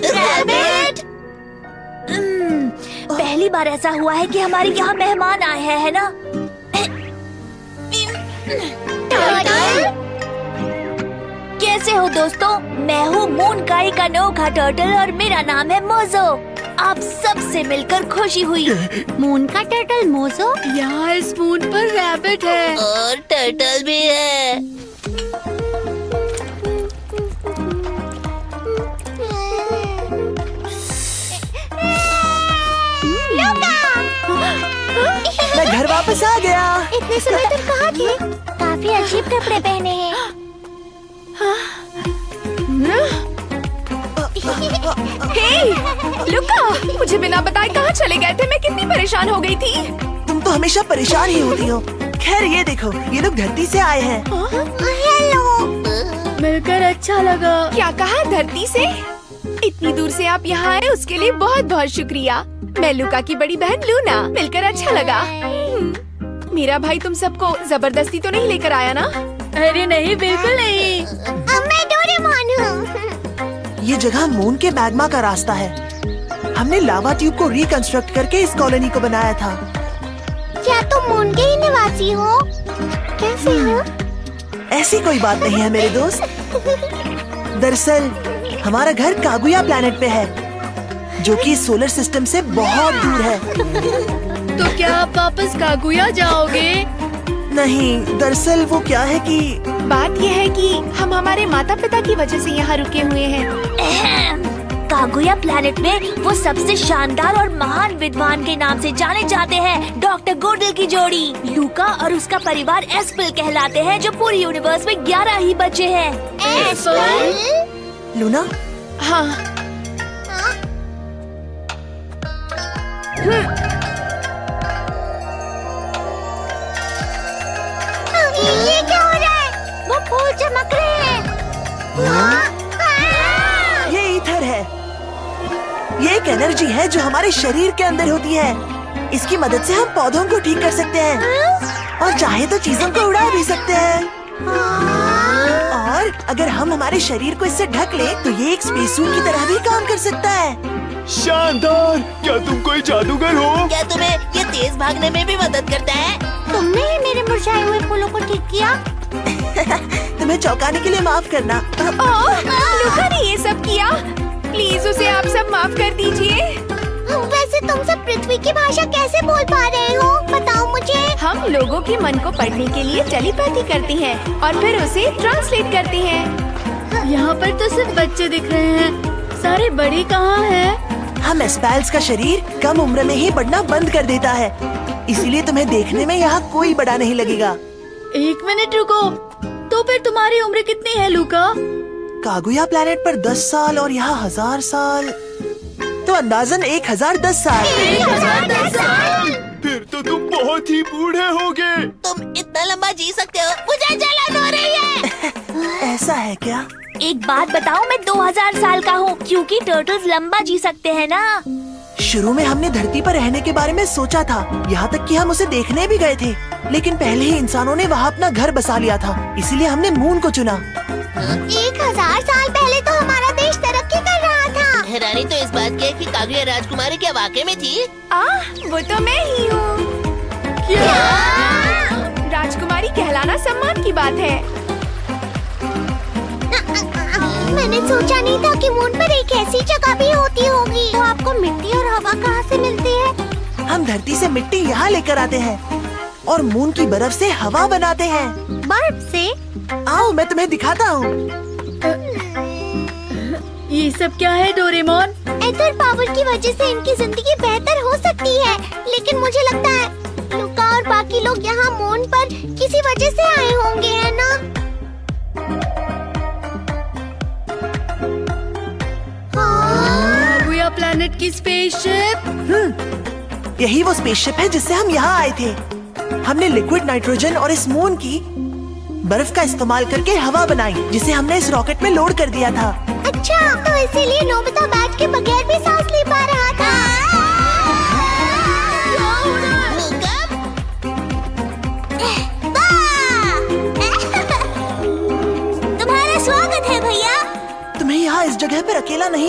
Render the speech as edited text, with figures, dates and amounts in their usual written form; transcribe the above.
Rabbit. पहली बार ऐसा हुआ है कि हमारे यहाँ मेहमान आए हैं, है ना? टर्टल, कैसे हो दोस्तों? मैं हूँ मून का एक अनोखा टर्टल और मेरा नाम है मोज़ो। आप सबसे मिलकर खुशी हुई। मून का टर्टल मोज़ो? यहाँ इस मून पर रैबिट है और टर्टल भी है। मैं घर वापस आ गया। इतने समय तुम कहाँ थे? काफी अजीब कपड़े पहने हैं। हे, लुका, मुझे बिना बताए कहाँ चले गए थे? मैं कितनी परेशान हो गई थी। तुम तो हमेशा परेशान ही होती हो। खैर ये देखो, ये लोग धरती से आए हैं। हेलो। मिलकर अच्छा लगा। क्या कहा, धरती से? इतनी दूर से आप यहाँ आए उसके लिए बहुत बहुत शुक्रिया। मैं लुका की बड़ी बहन लूना। मिलकर अच्छा लगा। मेरा भाई तुम सबको जबरदस्ती तो नहीं लेकर आया ना? अरे नहीं, बिल्कुल नहीं। मैं डोरेमोन हूँ। ये जगह मून के मैग्मा का रास्ता है। हमने लावा ट्यूब को रिकंस्ट्रक्ट करके इस कॉलोनी को बनाया था। क्या तुम मून के ही निवासी हो? कैसे हो? ऐसी कोई बात नहीं है मेरे दोस्त। दरअसल हमारा घर कागुया प्लैनेट पे है, जो कि सोलर सिस्टम से बहुत दूर है। तो क्या आप वापस कागुया जाओगे? नहीं, दरअसल वो क्या है कि बात यह है कि हम हमारे माता पिता की वजह से यहाँ रुके हुए हैं। कागुया प्लैनेट में वो सबसे शानदार और महान विद्वान के नाम से जाने जाते हैं, डॉक्टर गोडल की जोड़ी। लूका और उसका परिवार एस्पल कहलाते हैं, जो पूरी यूनिवर्स में 11 ही बच्चे हैं। लूना, हाँ। ये क्या हो रहा है? वो फूल चमक रहे हैं। ये ईथर है। ये एक एनर्जी है जो हमारे शरीर के अंदर होती है। इसकी मदद से हम पौधों को ठीक कर सकते हैं और चाहे तो चीजों को उड़ा भी सकते हैं। और अगर हम हमारे शरीर को इससे ढक ले तो ये एक स्पेस सूट की तरह भी काम कर सकता है। शानदार! क्या तुम कोई जादूगर हो? क्या तुम्हें ये तेज भागने में भी मदद करता है? तुमने ही मेरे मुरझाए हुए फूलों को ठीक किया। तुम्हें चौंकाने के लिए माफ करना। ओह, लुका ने ये सब किया। प्लीज उसे आप सब माफ कर दीजिए। वैसे तुम सब पृथ्वी की भाषा कैसे बोल पा रहे हो? बताओ मुझे। हम लोगों के मन को पढ़ने के लिए टेलीपैथी करते हैं और फिर उसे ट्रांसलेट करते हैं। यहाँ पर तो सिर्फ बच्चे दिख रहे हैं, सारे बड़े कहाँ हैं? हम एस्पैल्स का शरीर कम उम्र में ही बढ़ना बंद कर देता है, इसीलिए तुम्हें देखने में यहाँ कोई बड़ा नहीं लगेगा। एक मिनट रुको, तो फिर तुम्हारी उम्र कितनी है लुका? कागुया प्लैनेट पर 10 साल और यहाँ 1000 साल, तो अंदाजन 1010 साल। 1010 साल। फिर तो तुम बहुत ही बूढ़े होगे। तुम इतना लंबा जी सकते हो? मुझे जलन हो रही है। ऐसा है क्या? एक बात बताओ, मैं 2000 साल का हूँ, क्योंकि टर्टल्स लंबा जी सकते हैं ना। शुरू में हमने धरती पर रहने के बारे में सोचा था, यहाँ तक कि हम उसे देखने भी गए थे, लेकिन पहले ही इंसानों ने वहाँ अपना घर बसा लिया था, इसीलिए हमने मून को चुना। 1000 साल पहले तो हमारा देश तरक्की कर रहा था। हैरानी तो इस बात की है कि कागुया राजकुमारी क्या वाकई में थी? वो तो मैं ही हूँ। क्या? राजकुमारी कहलाना सम्मान की बात है। मैंने सोचा नहीं था कि मून पर एक ऐसी जगह भी होती होगी। तो आपको मिट्टी और हवा कहाँ से मिलती है? हम धरती से मिट्टी यहाँ लेकर आते हैं और मून की बर्फ से हवा बनाते हैं। बर्फ से? आओ मैं तुम्हें दिखाता हूँ। ये सब क्या है डोरेमोन? एथर पावर की वजह से इनकी जिंदगी बेहतर हो सकती है, लेकिन मुझे लगता है लुका और बाकी लोग यहाँ मून पर किसी वजह से आए होंगे, है ना? कागुया प्लैनेट की स्पेसशिप। यही वो स्पेसशिप है जिससे हम यहाँ आए थे। हमने लिक्विड नाइट्रोजन और इस मून की बर्फ का इस्तेमाल करके हवा बनाई, जिसे हमने इस रॉकेट में लोड कर दिया था। अच्छा, तो इसीलिए नोबिता बैठ के बगैर भी सांस ले पा रहा था। तुम्हारा स्वागत है भैया। तुम्हें यहाँ इस जगह पर अकेला नहीं